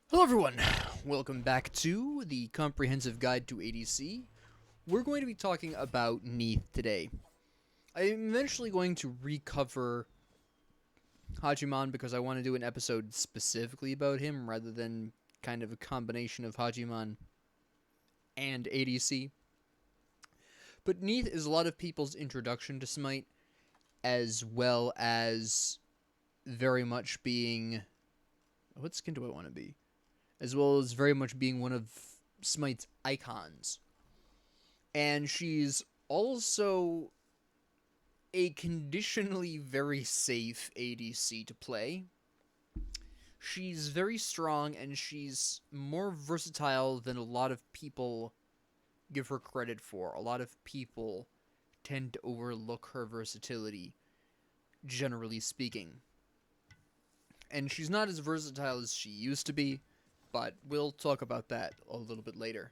Hello everyone, welcome back to the Comprehensive Guide to ADC. We're going to be talking about Neith today. I'm eventually going to recover Hachiman because I want to do an episode specifically about him rather than kind of a combination of Hachiman and ADC. But Neith is a lot of people's introduction to SMITE, as well as very much being... What skin do I want to be? As well as very much being one of SMITE's icons. And she's also a conditionally very safe ADC to play. She's very strong and she's more versatile than a lot of people give her credit for. A lot of people tend to overlook her versatility, generally speaking. And she's not as versatile as she used to be, but we'll talk about that a little bit later.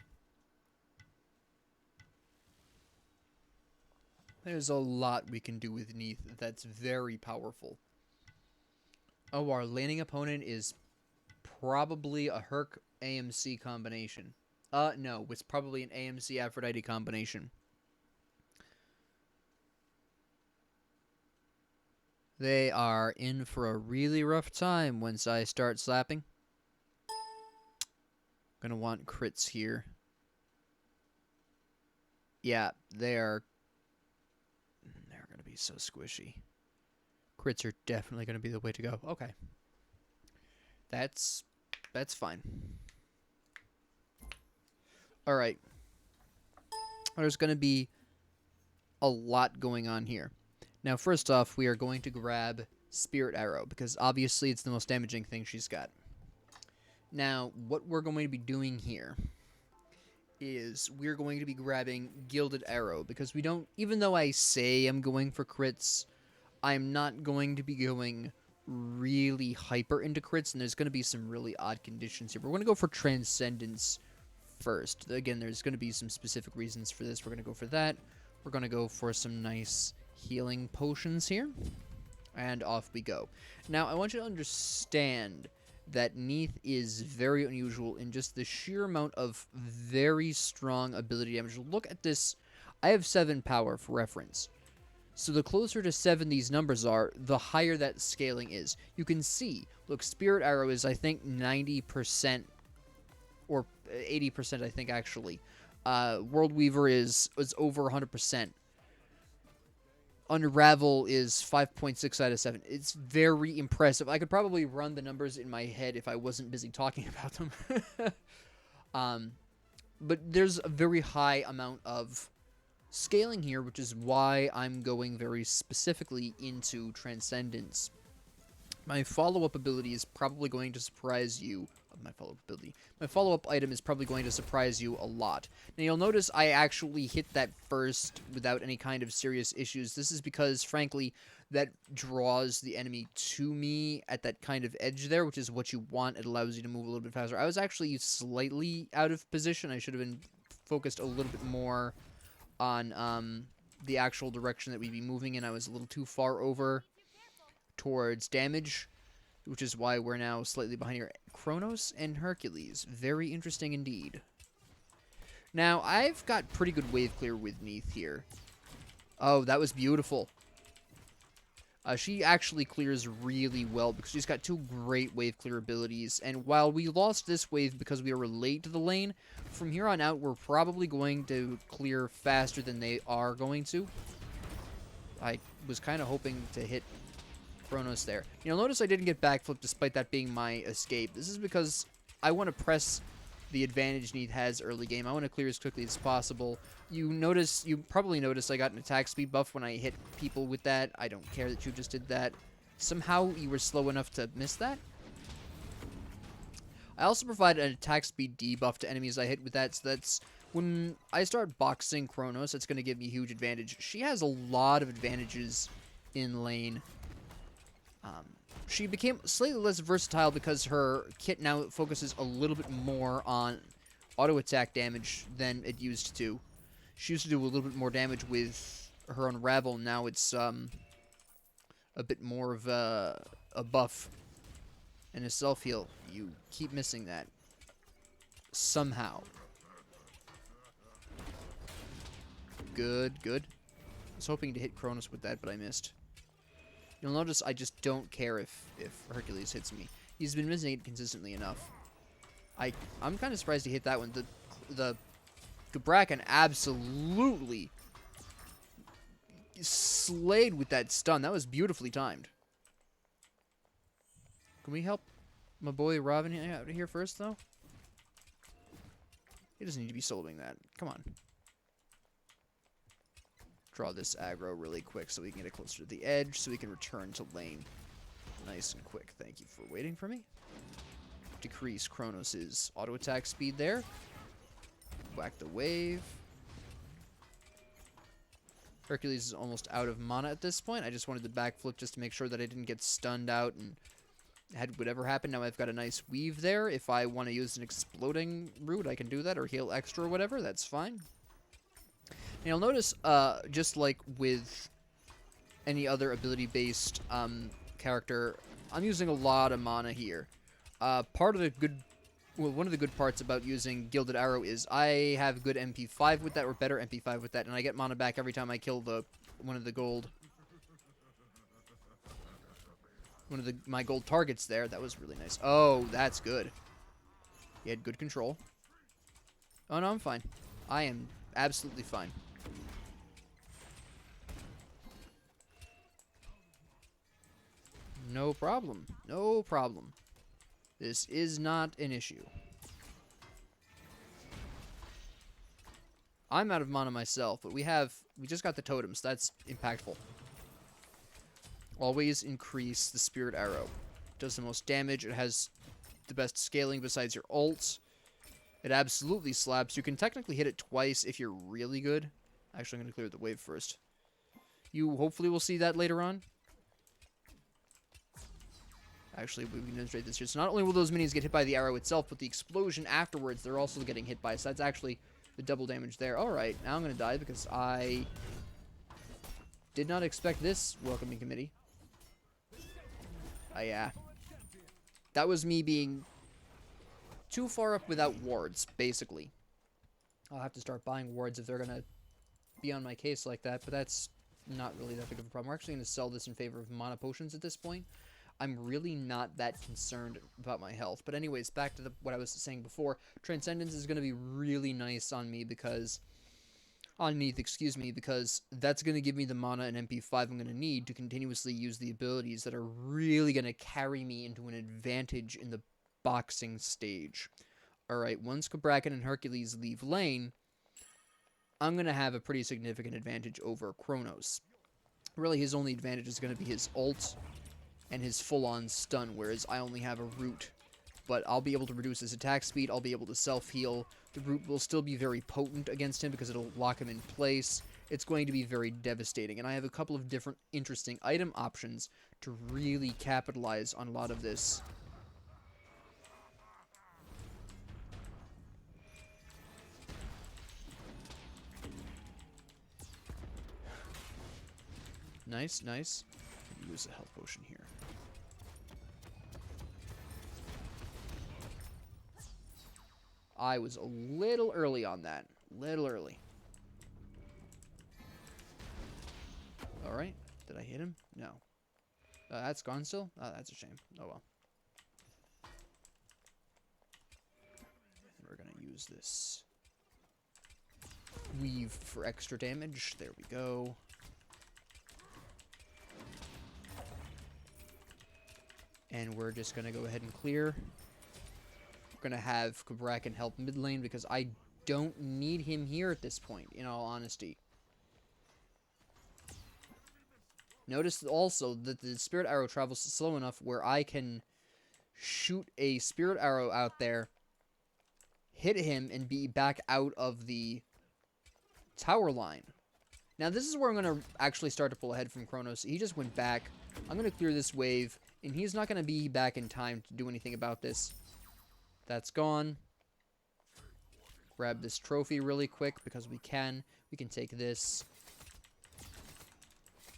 There's a lot we can do with Neith that's very powerful. Oh, our laning opponent is probably a Herc AMC combination. No, it's probably an AMC Aphrodite combination. They are in for a really rough time once I start slapping. Gonna want crits here. Yeah, they're gonna be so squishy. Crits are definitely gonna be the way to go. Okay. That's fine. Alright. There's gonna be a lot going on here. Now, first off, we are going to grab Spirit Arrow, because obviously it's the most damaging thing she's got. Now, what we're going to be doing here is we're going to be grabbing Gilded Arrow, because we don't, even though I say I'm going for crits, I'm not going to be going really hyper into crits, and there's going to be some really odd conditions here. We're going to go for Transcendence first. Again, there's going to be some specific reasons for this. We're going to go for that. We're going to go for some nice healing potions here, and off we go. Now, I want you to understand that Neith is very unusual in just the sheer amount of very strong ability damage. Look at this. I have 7 power for reference. So the closer to 7 these numbers are, the higher that scaling is. You can see, look, Spirit Arrow is, I think, 90%, or 80%, I think, actually. World Weaver is over 100%. Unravel is 5.6 out of 7. It's very impressive. I could probably run the numbers in my head if I wasn't busy talking about them. But there's a very high amount of scaling here, which is why I'm going very specifically into Transcendence. My follow-up ability is probably going to surprise you. My follow-up item is probably going to surprise you a lot. Now, you'll notice I actually hit that first without any kind of serious issues. This is because, frankly, that draws the enemy to me at that kind of edge there, which is what you want. It allows you to move a little bit faster. I was actually slightly out of position. I should have been focused a little bit more on the actual direction that we'd be moving in. I was a little too far over towards damage, which is why we're now slightly behind here. Kronos and Hercules. Very interesting indeed. Now, I've got pretty good wave clear with Neith here. Oh, that was beautiful. She actually clears really well because she's got 2 great wave clear abilities. And while we lost this wave because we were late to the lane, from here on out, we're probably going to clear faster than they are going to. I was kind of hoping to hit Kronos there. You'll notice I didn't get backflip despite that being my escape. This is because I want to press the advantage Neith has early game. I want to clear as quickly as possible. You probably noticed I got an attack speed buff when I hit people with that. I don't care that you just did that. Somehow you were slow enough to miss that. I also provide an attack speed debuff to enemies I hit with that, so that's when I start boxing Kronos, it's going to give me a huge advantage. She has a lot of advantages in lane. She became slightly less versatile because her kit now focuses a little bit more on auto attack damage than it used to. She used to do a little bit more damage with her Unravel. Now it's a bit more of a buff. And his self-heal. You keep missing that. Somehow. Good, good. I was hoping to hit Kronos with that, but I missed. You'll notice I just don't care if Hercules hits me. He's been missing it consistently enough. I'm kind of surprised he hit that one. The Gabrakan absolutely slayed with that stun. That was beautifully timed. Can we help my boy Robin out here first, though? He doesn't need to be soloing that. Come on. Draw this aggro really quick so we can get it closer to the edge so we can return to lane. Nice and quick. Thank you for waiting for me. Decrease Kronos' auto attack speed there. Whack the wave. Hercules is almost out of mana at this point. I just wanted to backflip just to make sure that I didn't get stunned out and had whatever happened. Now I've got a nice weave there. If I want to use an exploding route, I can do that, or heal extra or whatever. That's fine. And you'll notice, just like with any other ability-based character, I'm using a lot of mana here. One of the good parts about using Gilded Arrow is I have good MP5 with that, or better MP5 with that, and I get mana back every time I kill one of my gold targets there. That was really nice. Oh, that's good. He had good control. Oh, no, I'm fine. I am absolutely fine. No problem. No problem. This is not an issue. I'm out of mana myself, but we just got the totems. That's impactful. Always increase the Spirit Arrow. It does the most damage. It has the best scaling besides your ult. It absolutely slaps. You can technically hit it twice if you're really good. Actually, I'm going to clear the wave first. You hopefully will see that later on. Actually, we can demonstrate this here. So not only will those minis get hit by the arrow itself, but the explosion afterwards, they're also getting hit by. So that's actually the double damage there. Alright, now I'm going to die because I did not expect this welcoming committee. Yeah. That was me being too far up without wards, basically. I'll have to start buying wards if they're going to be on my case like that, but that's not really that big of a problem. We're actually going to sell this in favor of mana potions at this point. I'm really not that concerned about my health. But anyways, back to what I was saying before. Transcendence is going to be really nice on me because... on Neith, excuse me, because that's going to give me the mana and MP5 I'm going to need to continuously use the abilities that are really going to carry me into an advantage in the boxing stage. Alright, once Gabrakan and Hercules leave lane, I'm going to have a pretty significant advantage over Kronos. Really, his only advantage is going to be his ult and his full-on stun, whereas I only have a root. But I'll be able to reduce his attack speed, I'll be able to self-heal. The root will still be very potent against him because it'll lock him in place. It's going to be very devastating, and I have a couple of different interesting item options to really capitalize on a lot of this. Nice, nice. Use a health potion here. I was a little early on that. Little early. Alright. Did I hit him? No. That's gone still? Oh, that's a shame. Oh well. We're gonna use this weave for extra damage. There we go. And we're just gonna go ahead and clear. We're gonna have Gabrakan help mid lane because I don't need him here at this point, in all honesty. Notice also that the Spirit Arrow travels slow enough where I can shoot a Spirit Arrow out there, hit him, and be back out of the tower line. Now this is where I'm gonna actually start to pull ahead from Kronos. He just went back. I'm gonna clear this wave, and he's not gonna be back in time to do anything about this. That's gone. Grab this trophy really quick because we can. We can take this.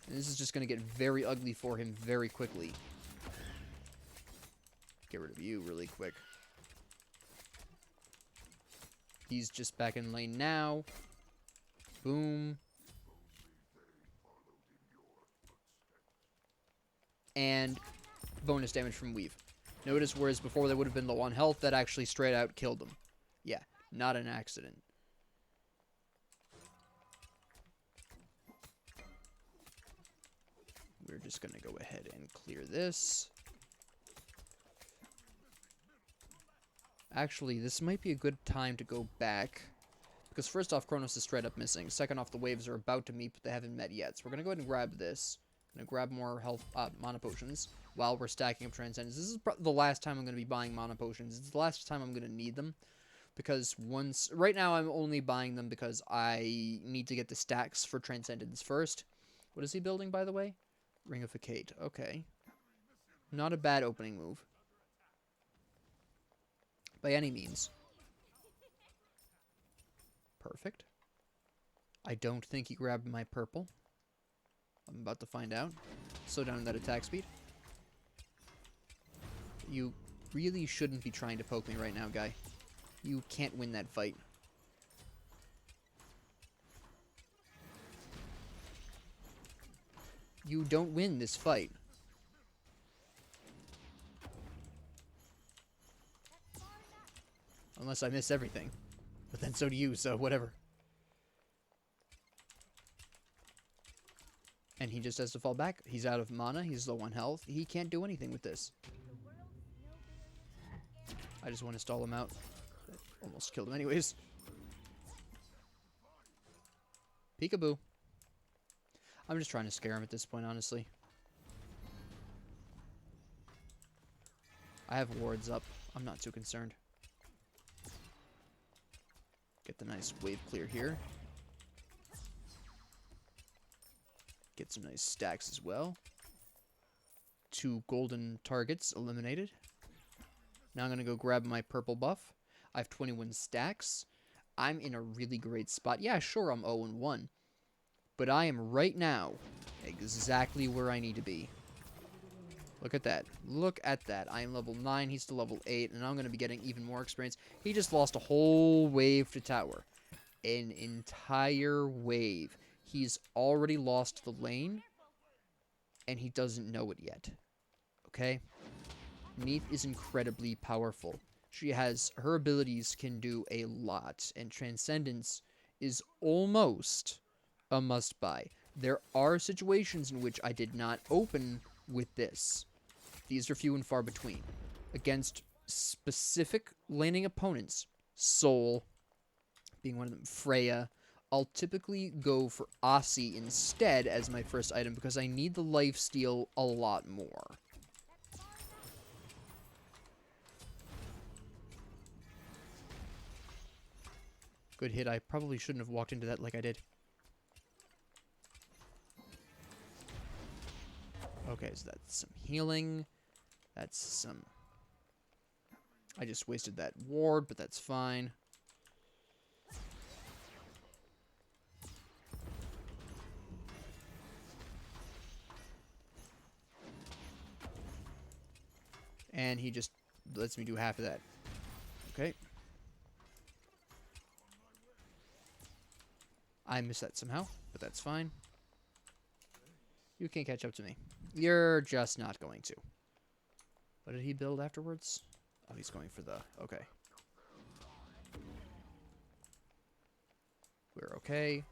And this is just going to get very ugly for him very quickly. get rid of you really quick. He's just back in lane now. Boom. And bonus damage from Weave. Notice whereas before they would have been low on health, that actually straight out killed them. Yeah, not an accident. We're just going to go ahead and clear this. Actually, this might be a good time to go back. Because first off, Kronos is straight up missing. Second off, the waves are about to meet, but they haven't met yet. So we're going to go ahead and grab this. Going to grab more health, mana potions while we're stacking up Transcendence. This is the last time I'm going to be buying mana potions. It's the last time I'm going to need them. Because right now I'm only buying them because I need to get the stacks for Transcendence first. What is he building, by the way? Ring of Facade. Okay. Not a bad opening move. By any means. Perfect. I don't think he grabbed my purple. I'm about to find out. Slow down that attack speed. You really shouldn't be trying to poke me right now, guy. You can't win that fight. You don't win this fight. Unless I miss everything. But then so do you, so whatever. And he just has to fall back. He's out of mana. He's low on health. He can't do anything with this. I just want to stall him out. Almost killed him anyways. Peekaboo. I'm just trying to scare him at this point, honestly. I have wards up. I'm not too concerned. Get the nice wave clear here. Get some nice stacks as well. 2 golden targets eliminated. Now I'm going to go grab my purple buff. I have 21 stacks. I'm in a really great spot. Yeah, sure, I'm 0-1. But I am right now exactly where I need to be. Look at that. Look at that. I am level 9. He's still level 8. And I'm going to be getting even more experience. He just lost a whole wave to tower. An entire wave. He's already lost the lane. And he doesn't know it yet. Okay? Neith is incredibly powerful. She has... Her abilities can do a lot. And Transcendence is almost a must-buy. There are situations in which I did not open with this. These are few and far between. Against specific laning opponents, Soul being one of them, Freya, I'll typically go for Aussie instead as my first item because I need the lifesteal a lot more. Good hit. I probably shouldn't have walked into that like I did. Okay, so that's some healing. That's some... I just wasted that ward, but that's fine. And he just lets me do half of that. Okay. I missed that somehow, but that's fine. You can't catch up to me. You're just not going to. What did he build afterwards? Oh, he's going for the... Okay. We're okay.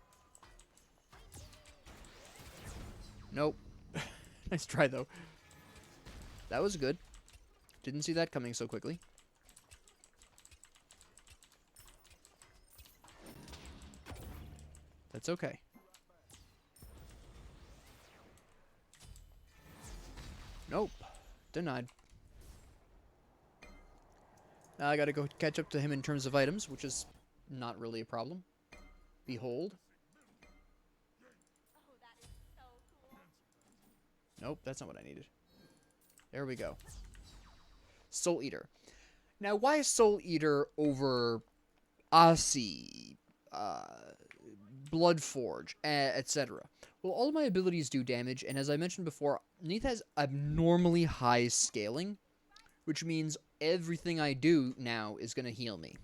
Nope. Nice try, though. That was good. Didn't see that coming so quickly. That's okay. Nope. Denied. Now I gotta go catch up to him in terms of items, which is not really a problem. Behold. Nope, that's not what I needed. There we go. Soul Eater. Now, why is Soul Eater over Aussie, Bloodforge, etc.? Well, all of my abilities do damage, and as I mentioned before, Neith has abnormally high scaling, which means everything I do now is going to heal me.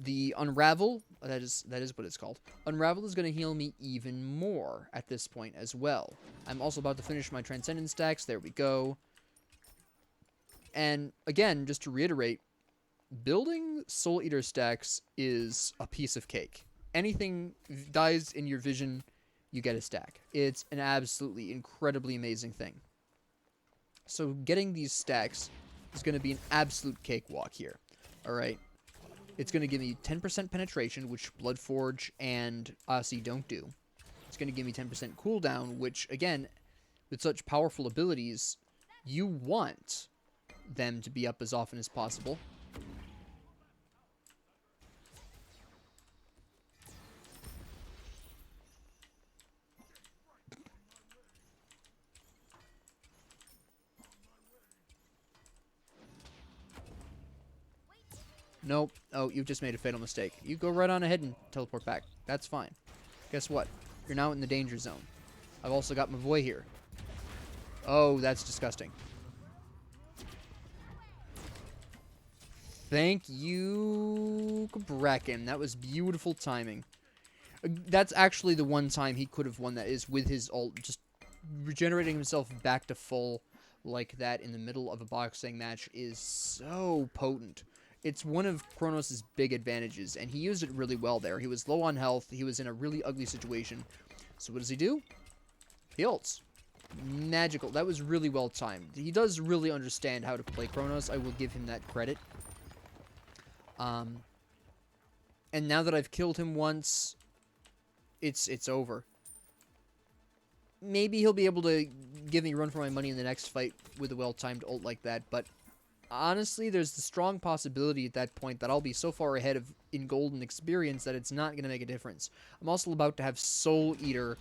The Unravel, that is what it's called. Unravel is going to heal me even more at this point as well. I'm also about to finish my Transcendence stacks. There we go. And again, just to reiterate, building Soul Eater stacks is a piece of cake. Anything dies in your vision, you get a stack. It's an absolutely incredibly amazing thing. So getting these stacks is going to be an absolute cakewalk here. Alright. It's going to give me 10% penetration, which Bloodforge and Aussie don't do. It's going to give me 10% cooldown, which, again, with such powerful abilities, you want them to be up as often as possible. Nope. Oh, you've just made a fatal mistake. You go right on ahead and teleport back. That's fine. Guess what? You're now in the danger zone. I've also got my boy here. Oh, that's disgusting. Thank you, Bracken. That was beautiful timing. That's actually the one time he could have won that, is with his ult. Just regenerating himself back to full like that in the middle of a boxing match is so potent. It's one of Kronos' big advantages, and he used it really well there. He was low on health. He was in a really ugly situation. So what does he do? He ults. Magical. That was really well timed. He does really understand how to play Kronos. I will give him that credit. And now that I've killed him once, it's over. Maybe he'll be able to give me a run for my money in the next fight with a well-timed ult like that, but honestly, there's the strong possibility at that point that I'll be so far ahead in golden experience that it's not going to make a difference. I'm also about to have Soul Eater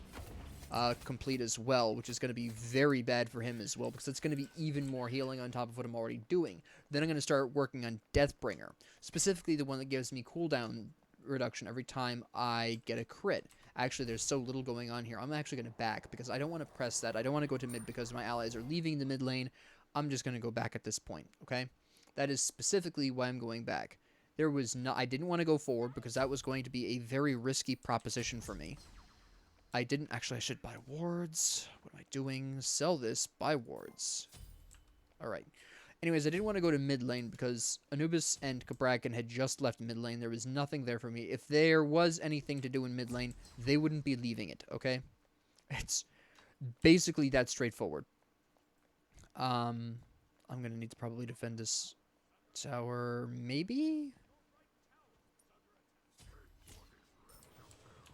complete as well, which is going to be very bad for him as well, because it's going to be even more healing on top of what I'm already doing. Then I'm going to start working on Deathbringer, specifically the one that gives me cooldown reduction every time I get a crit. Actually, there's so little going on here. I'm actually going to back, because I don't want to press that. I don't want to go to mid because my allies are leaving the mid lane. I'm just going to go back at this point, okay? That is specifically why I'm going back. I didn't want to go forward because that was going to be a very risky proposition for me. I should buy wards. What am I doing? Sell this, buy wards. Alright. Anyways, I didn't want to go to mid lane because Anubis and Cabrakan had just left mid lane. There was nothing there for me. If there was anything to do in mid lane, they wouldn't be leaving it, okay? It's basically that straightforward. I'm going to need to probably defend this tower, maybe?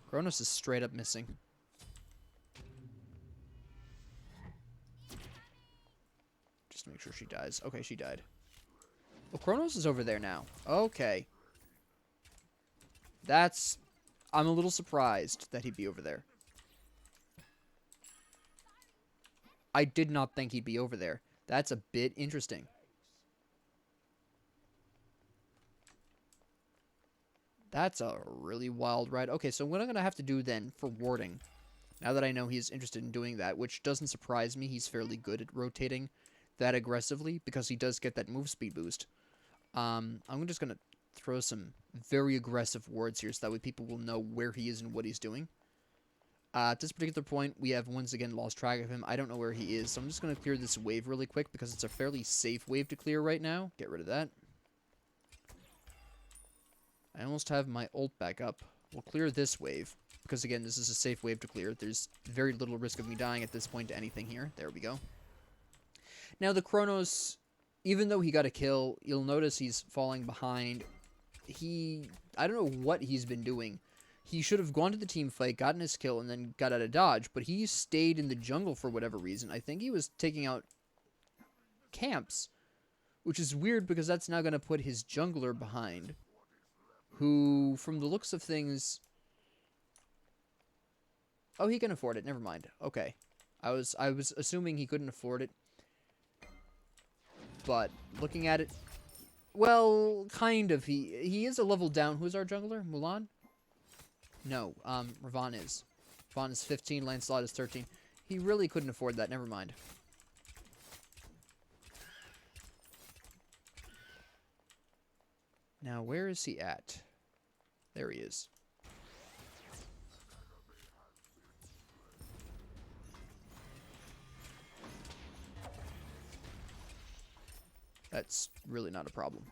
Kronos is straight up missing. Just to make sure she dies. Okay, she died. Well, Kronos is over there now. Okay. I'm a little surprised that he'd be over there. I did not think he'd be over there. That's a bit interesting. That's a really wild ride. Okay, so what I'm going to have to do then for warding, now that I know he's interested in doing that, which doesn't surprise me, he's fairly good at rotating that aggressively because he does get that move speed boost. I'm just going to throw some very aggressive wards here so that way people will know where he is and what he's doing. At this particular point, we have once again lost track of him. I don't know where he is, so I'm just going to clear this wave really quick because it's a fairly safe wave to clear right now. Get rid of that. I almost have my ult back up. We'll clear this wave because, again, this is a safe wave to clear. There's very little risk of me dying at this point to anything here. There we go. Now, the Kronos, even though he got a kill, you'll notice he's falling behind. I don't know what he's been doing. He should have gone to the team fight, gotten his kill, and then got out of dodge, but he stayed in the jungle for whatever reason. I think he was taking out camps, which is weird because that's now going to put his jungler behind, who, from the looks of things... Oh, he can afford it. Never mind. Okay. I was assuming he couldn't afford it, but looking at it, well, kind of. He is a level down. Who's our jungler? Mulan? No, Ravon is. Ravon is 15, Lancelot is 13. He really couldn't afford that, never mind. Now, where is he at? There he is. That's really not a problem.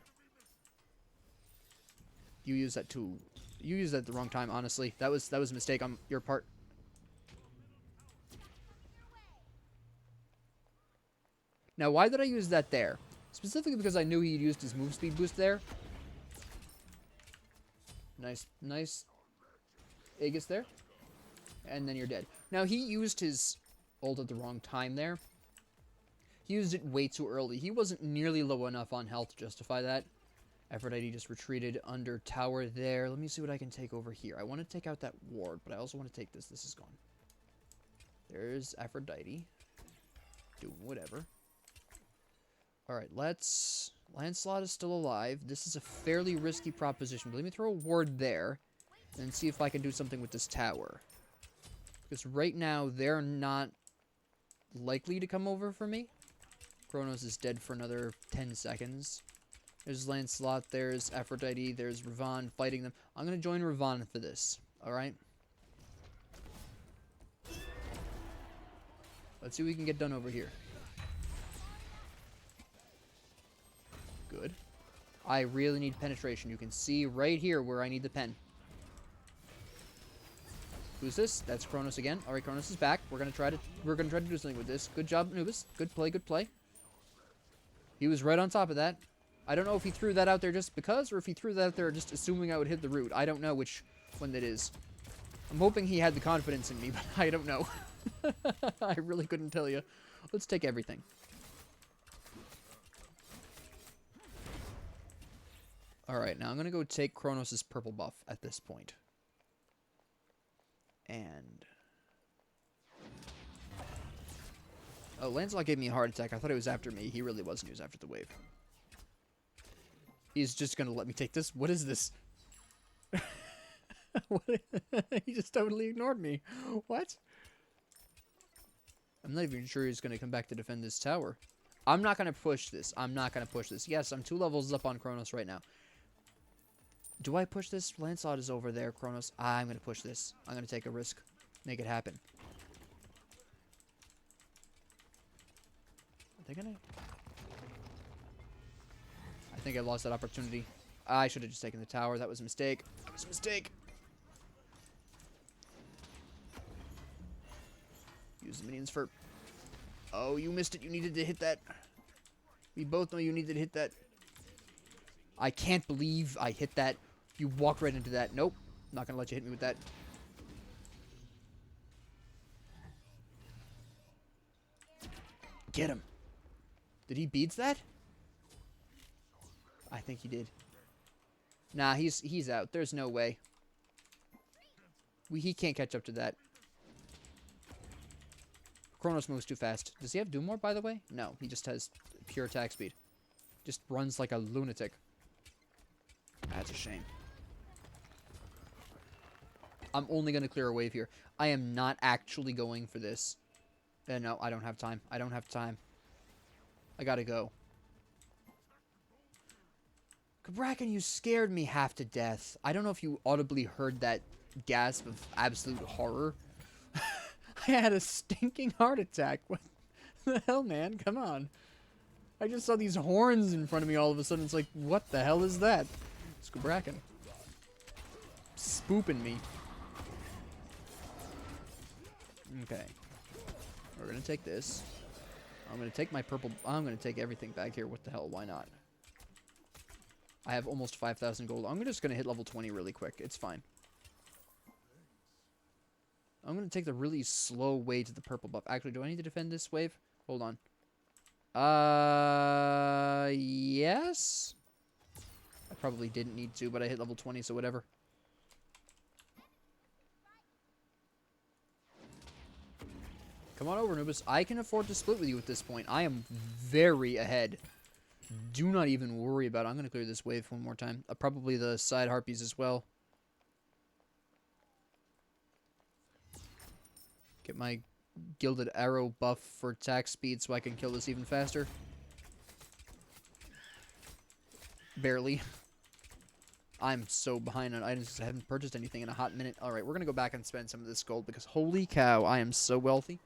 You use that too. You used that at the wrong time, honestly. That was a mistake on your part. Now, why did I use that there? Specifically because I knew he used his move speed boost there. Nice Aegis there. And then you're dead. Now, he used his ult at the wrong time there. He used it way too early. He wasn't nearly low enough on health to justify that. Aphrodite just retreated under tower there. Let me see what I can take over here. I want to take out that ward, but I also want to take this. This is gone. There's Aphrodite. Doing whatever. Alright, let's... Lancelot is still alive. This is a fairly risky proposition. But let me throw a ward there. And see if I can do something with this tower. Because right now, they're not likely to come over for me. Kronos is dead for another 10 seconds. There's Lancelot, there's Aphrodite, there's Ravon fighting them. I'm going to join Ravon for this. Alright? Let's see what we can get done over here. Good. I really need penetration. You can see right here where I need the pen. Who's this? That's Kronos again. Alright, Kronos is back. We're gonna try to do something with this. Good job, Anubis. Good play, good play. He was right on top of that. I don't know if he threw that out there just because, or if he threw that out there just assuming I would hit the root. I don't know which one that is. I'm hoping he had the confidence in me, but I don't know. I really couldn't tell you. Let's take everything. Alright, now I'm going to go take Kronos' purple buff at this point. And... oh, Lancelot gave me a heart attack. I thought he was after me. He really wasn't. He was after the wave. He's just going to let me take this. What is this? He just totally ignored me. What? I'm not even sure he's going to come back to defend this tower. I'm not going to push this. I'm not going to push this. Yes, I'm 2 levels up on Kronos right now. Do I push this? Lancelot is over there, Kronos. I'm going to push this. I'm going to take a risk. Make it happen. Are they going to... I think I lost that opportunity. I should have just taken the tower. That was a mistake. That was a mistake. Use the minions for... oh, you missed it. You needed to hit that. We both know you needed to hit that. I can't believe I hit that. You walked right into that. Nope. I'm not going to let you hit me with that. Get him. Did he beats that? I think he did. Nah, he's out. There's no way. He can't catch up to that. Kronos moves too fast. Does he have Doom Orb, by the way? No, he just has pure attack speed. Just runs like a lunatic. That's a shame. I'm only going to clear a wave here. I am not actually going for this. No, I don't have time. I don't have time. I gotta go. Kabrakan, you scared me half to death. I don't know if you audibly heard that gasp of absolute horror. I had a stinking heart attack. What the hell, man? Come on. I just saw these horns in front of me all of a sudden. It's like, what the hell is that? It's Kabrakan. Spooping me. Okay. We're gonna take this. I'm gonna take my purple... I'm gonna take everything back here. What the hell? Why not? I have almost 5,000 gold. I'm just gonna hit level 20 really quick. It's fine. I'm gonna take the really slow way to the purple buff. Actually, do I need to defend this wave? Hold on. Yes? I probably didn't need to, but I hit level 20, so whatever. Come on over, Anubis. I can afford to split with you at this point. I am very ahead. Do not even worry about it. I'm going to clear this wave one more time. Probably the side harpies as well. Get my gilded arrow buff for attack speed so I can kill this even faster. Barely. I'm so behind on items. I haven't purchased anything in a hot minute. All right, we're going to go back and spend some of this gold because holy cow, I am so wealthy.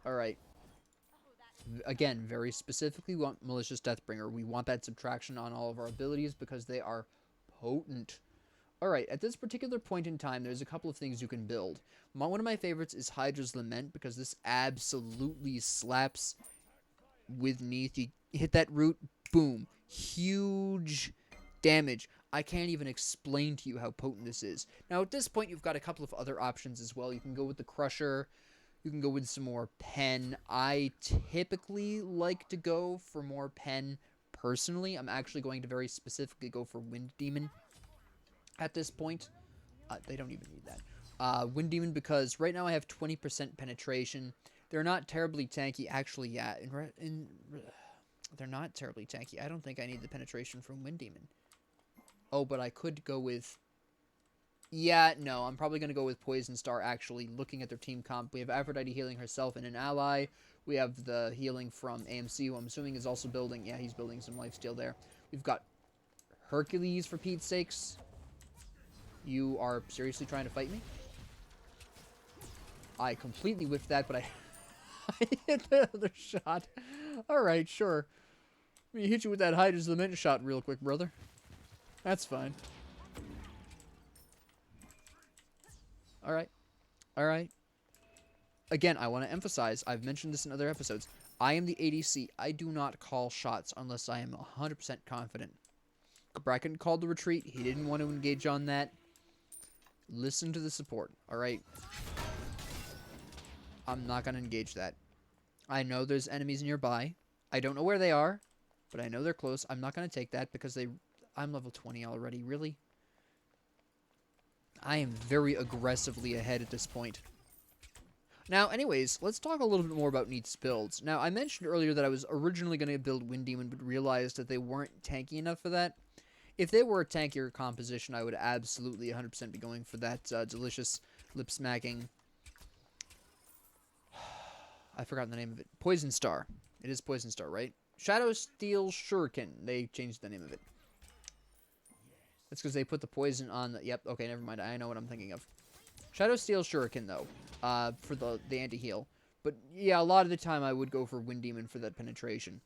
All right. Again, very specifically, we want Malicious Deathbringer. We want that subtraction on all of our abilities because they are potent. All right, at this particular point in time, there's a couple of things you can build. One of my favorites is Hydra's Lament because this absolutely slaps with Neith. You hit that root, boom. Huge damage. I can't even explain to you how potent this is. Now, at this point, you've got a couple of other options as well. You can go with the Crusher. You can go with some more Pen. I typically like to go for more Pen personally. I'm actually going to very specifically go for Wind Demon at this point. They don't even need that. Wind Demon because right now I have 20% penetration. They're not terribly tanky. Actually, yeah. They're not terribly tanky. I don't think I need the penetration from Wind Demon. Oh, but I could go with... Yeah, no, I'm probably going to go with Poison Star, actually, looking at their team comp. We have Aphrodite healing herself and an ally. We have the healing from AMC, who I'm assuming is also building... Yeah, he's building some lifesteal there. We've got Hercules, for Pete's sakes. You are seriously trying to fight me? I completely whiffed that, but I hit the other shot. Alright, sure. Let me hit you with that Hydra's Lament shot real quick, brother. That's fine. Alright. Alright. Again, I want to emphasize, I've mentioned this in other episodes, I am the ADC. I do not call shots unless I am 100% confident. Bracken called the retreat. He didn't want to engage on that. Listen to the support, alright? I'm not going to engage that. I know there's enemies nearby. I don't know where they are, but I know they're close. I'm not going to take that because I'm level 20 already. Really? I am very aggressively ahead at this point. Now, anyways, let's talk a little bit more about Neith's builds. Now, I mentioned earlier that I was originally going to build Wind Demon, but realized that they weren't tanky enough for that. If they were a tankier composition, I would absolutely 100% be going for that delicious lip-smacking... I forgot the name of it. Poison Star. It is Poison Star, right? Shadow Steel Shuriken. They changed the name of it. That's because they put the poison on the... Yep, okay, never mind. I know what I'm thinking of. Shadow Steel Shuriken, though, for the anti-heal. But, yeah, a lot of the time I would go for Wind Demon for that penetration.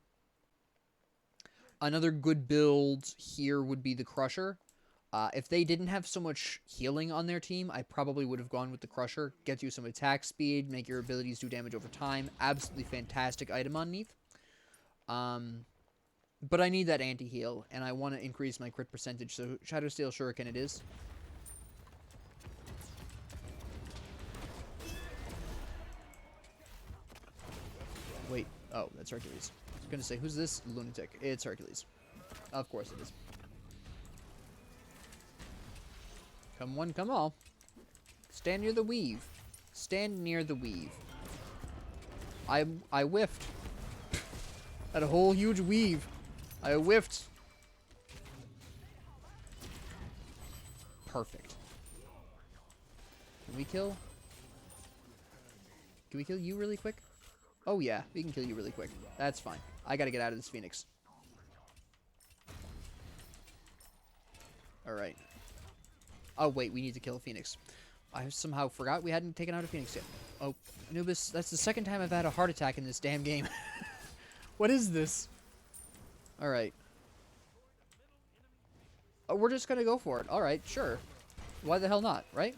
Another good build here would be the Crusher. If they didn't have so much healing on their team, I probably would have gone with the Crusher. Get you some attack speed, make your abilities do damage over time. Absolutely fantastic item on Neith. But I need that anti-heal, and I want to increase my crit percentage, so Shadow Steel Shuriken it is. Wait, oh, that's Hercules. I was going to say, who's this lunatic? It's Hercules. Of course it is. Come one, come all. Stand near the weave. Stand near the weave. I whiffed. Had a whole huge weave. I whiffed. Perfect. Can we kill? Can we kill you really quick? Oh yeah, we can kill you really quick. That's fine. I gotta get out of this Phoenix. Alright. Oh wait, we need to kill a Phoenix. I somehow forgot we hadn't taken out a Phoenix yet. Oh, Anubis, that's the second time I've had a heart attack in this damn game. What is this? Alright. Oh, we're just gonna go for it. Alright, sure. Why the hell not, right?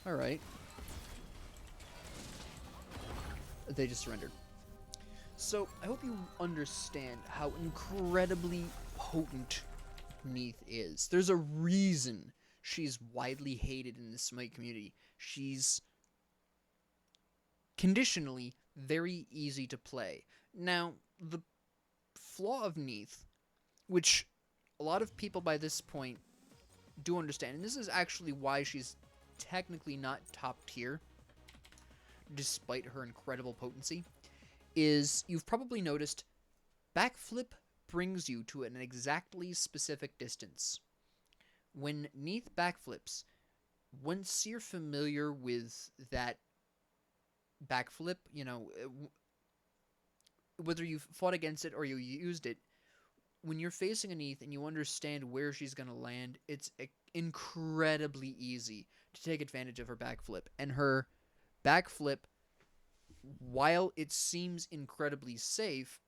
Alright. They just surrendered. So, I hope you understand how incredibly potent Neith is. There's a reason she's widely hated in the SMITE community. She's conditionally very easy to play. Now, the flaw of Neith, which a lot of people by this point do understand, and this is actually why she's technically not top tier, despite her incredible potency, is you've probably noticed backflip brings you to an exactly specific distance. When Neith backflips, once you're familiar with that backflip, you know, whether you've fought against it or you used it, when you're facing a Neith and you understand where she's going to land, it's incredibly easy to take advantage of her backflip. And her backflip, while it seems incredibly safe,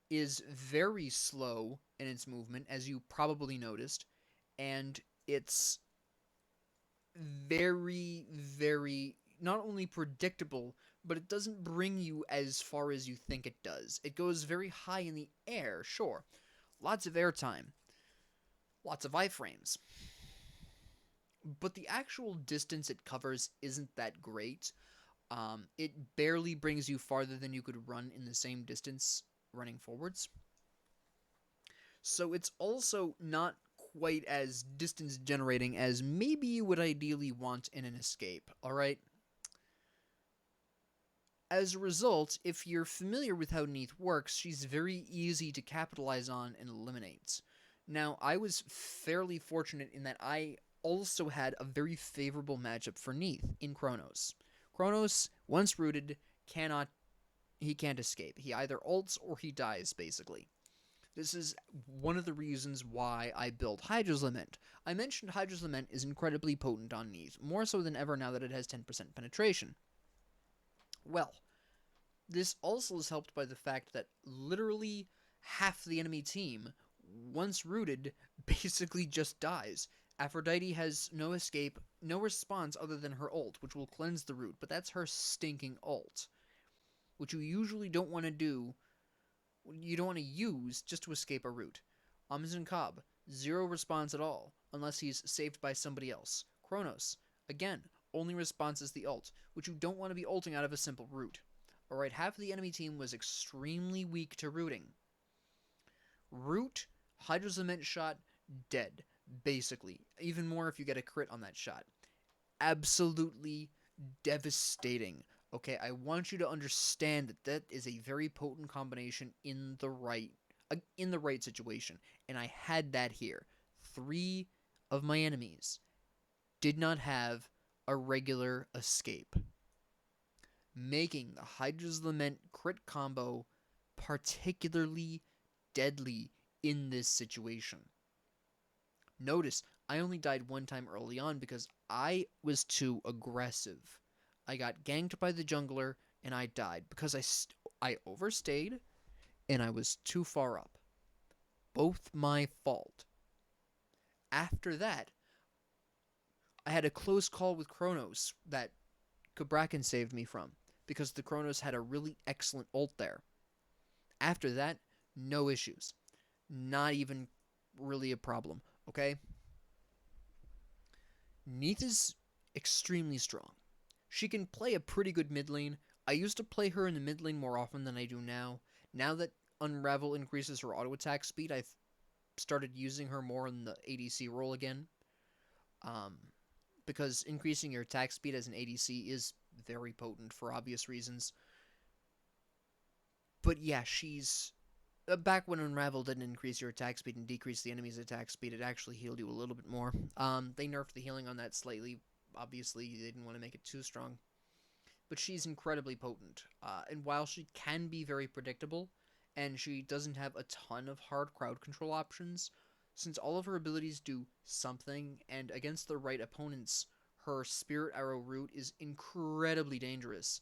is very slow in its movement, as you probably noticed, and it's very, very not only predictable, but it doesn't bring you as far as you think it does. It goes very high in the air, sure. Lots of airtime, lots of iframes. But the actual distance it covers isn't that great. It barely brings you farther than you could run in the same distance running forwards. So it's also not quite as distance generating as maybe you would ideally want in an escape, alright? As a result, if you're familiar with how Neith works, she's very easy to capitalize on and eliminate. Now, I was fairly fortunate in that I also had a very favorable matchup for Neith in Chronos. Chronos, once rooted, he can't escape. He either ults or he dies, basically. This is one of the reasons why I built Hydra's Lament. I mentioned Hydra's Lament is incredibly potent on Neith, more so than ever now that it has 10% penetration. Well, this also is helped by the fact that literally half the enemy team, once rooted, basically just dies. Aphrodite has no escape, no response other than her ult, which will cleanse the root, but that's her stinking ult, which you usually don't want to do. You don't want to use just to escape a root. Amazon Cobb, zero response at all, unless he's saved by somebody else. Chronos, again, only response is the ult, which you don't want to be ulting out of a simple root. Alright, half of the enemy team was extremely weak to rooting. Root, Hydra's Lament shot, dead, basically. Even more if you get a crit on that shot. Absolutely devastating. Okay, I want you to understand that that is a very potent combination in the right situation, and I had that here. 3 of my enemies did not have a regular escape, making the Hydra's Lament crit combo particularly deadly in this situation. Notice, I only died one time early on because I was too aggressive. I got ganked by the jungler, and I died because I overstayed, and I was too far up. Both my fault. After that, I had a close call with Chronos that Kabrakan saved me from, because the Chronos had a really excellent ult there. After that, no issues. Not even really a problem, okay? Neith is extremely strong. She can play a pretty good mid lane. I used to play her in the mid lane more often than I do now. Now that Unravel increases her auto attack speed, I've started using her more in the ADC role again. Because increasing your attack speed as an ADC is very potent for obvious reasons. But yeah, she's... back when Unravel didn't increase your attack speed and decrease the enemy's attack speed, it actually healed you a little bit more. They nerfed the healing on that slightly. Obviously, they didn't want to make it too strong. But she's incredibly potent. And while she can be very predictable, and she doesn't have a ton of hard crowd control options, since all of her abilities do something, and against the right opponents, her Spirit Arrow route is incredibly dangerous.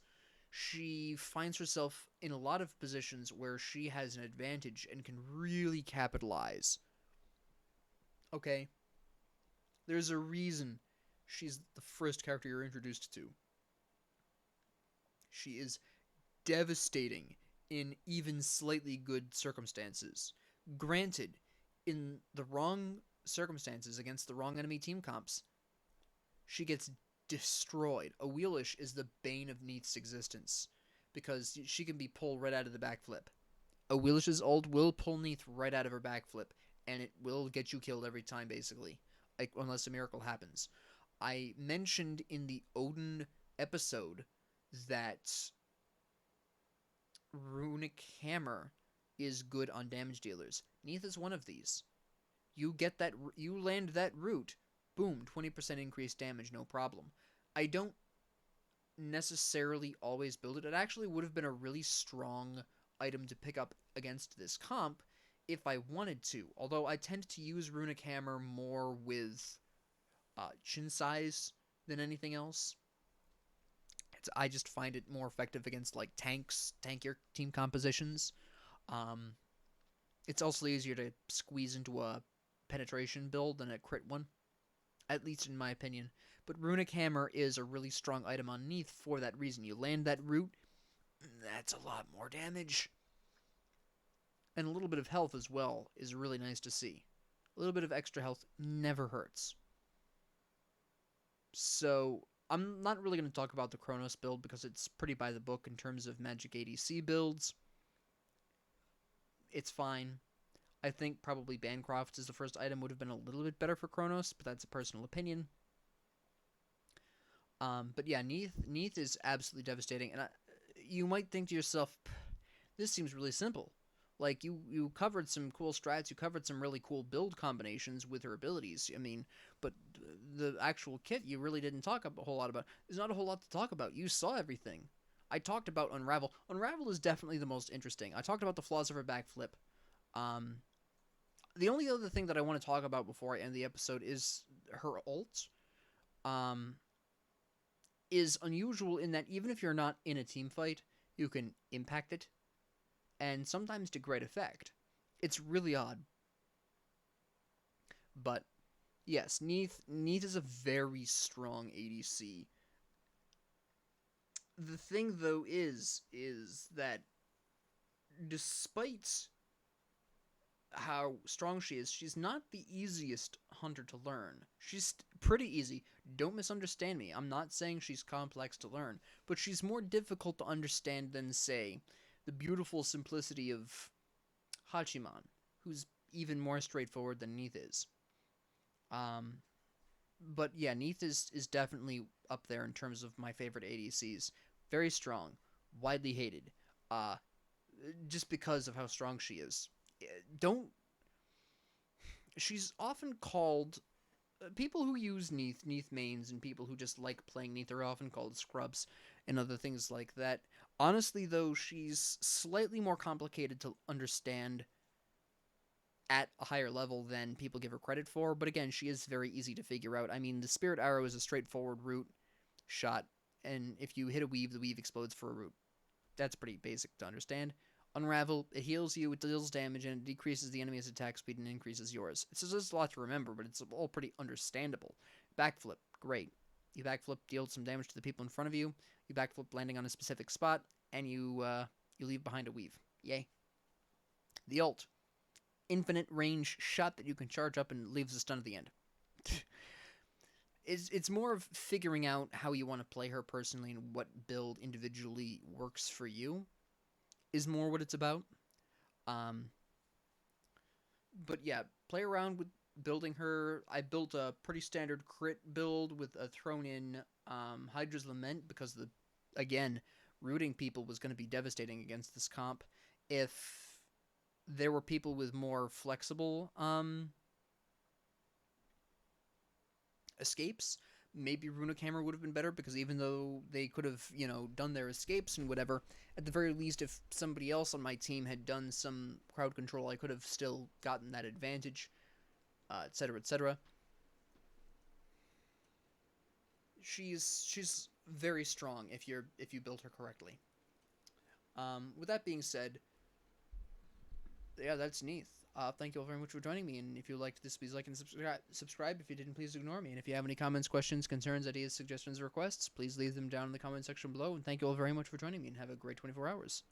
She finds herself in a lot of positions where she has an advantage and can really capitalize. Okay? There's a reason she's the first character you're introduced to. She is devastating in even slightly good circumstances. Granted, in the wrong circumstances against the wrong enemy team comps, she gets destroyed. A Wheelish is the bane of Neith's existence, because she can be pulled right out of the backflip. A Wheelish's ult will pull Neith right out of her backflip, and it will get you killed every time, basically, like, unless a miracle happens. I mentioned in the Odin episode that Runic Hammer is good on damage dealers. Neith is one of these. You land that root, boom, 20% increased damage, no problem. I don't necessarily always build it. It actually would have been a really strong item to pick up against this comp if I wanted to. Although I tend to use Runic Hammer more with chin size than anything else. I just find it more effective against like tankier team compositions. Um, it's also easier to squeeze into a penetration build than a crit one, at least in my opinion. But Runic Hammer is a really strong item on Neith for that reason. You land that root, that's a lot more damage. And a little bit of health as well is really nice to see. A little bit of extra health never hurts. So I'm not really going to talk about the Chronos build because it's pretty by the book in terms of magic ADC builds. It's fine. I think probably Bancroft as the first item would have been a little bit better for Chronos, but that's a personal opinion. But yeah, Neith is absolutely devastating, and you might think to yourself, this seems really simple. Like, you covered some cool strats, you covered some really cool build combinations with her abilities. I mean, but the actual kit you really didn't talk a whole lot about. There's not a whole lot to talk about. You saw everything. I talked about Unravel. Unravel is definitely the most interesting. I talked about the flaws of her backflip. Um, the only other thing that I want to talk about before I end the episode is her ult. Um, is unusual in that even if you're not in a team fight, you can impact it, and sometimes to great effect. It's really odd. But yes, Neith is a very strong ADC. The thing though is that despite how strong she is, she's not the easiest hunter to learn. She's pretty easy. Don't misunderstand me. I'm not saying she's complex to learn, but she's more difficult to understand than, say, the beautiful simplicity of Hachiman, who's even more straightforward than Neith is. Um, but yeah, Neith is definitely up there in terms of my favorite ADCs. Very strong, widely hated, uh, just because of how strong she is. Don't She's often called people who use Neith mains, and people who just like playing Neith are often called scrubs and other things like that. Honestly, though, she's slightly more complicated to understand at a higher level than people give her credit for, but again, she is very easy to figure out. I mean, the Spirit Arrow is a straightforward root shot, and if you hit a weave, the weave explodes for a root. That's pretty basic to understand. Unravel, it heals you, it deals damage, and it decreases the enemy's attack speed and increases yours. It's just a lot to remember, but it's all pretty understandable. Backflip, great. You backflip, deal some damage to the people in front of you. You backflip, landing on a specific spot, and you leave behind a weave. Yay. The ult, infinite range shot that you can charge up and leaves a stun at the end. It's more of figuring out how you want to play her personally and what build individually works for you is more what it's about. Um, but yeah, play around with building her. I built a pretty standard crit build with a thrown in Hydra's Lament because again, rooting people was going to be devastating against this comp. If there were people with more flexible escapes, maybe Runic Hammer would have been better, because even though they could have, done their escapes and whatever, at the very least, if somebody else on my team had done some crowd control, I could have still gotten that advantage, etc., etc. She's very strong if you build her correctly. With that being said, yeah, that's Neith. Thank you all very much for joining me, and if you liked this, please like and subscribe. If you didn't, please ignore me. And if you have any comments, questions, concerns, ideas, suggestions, or requests, please leave them down in the comment section below. And thank you all very much for joining me, and have a great 24 hours.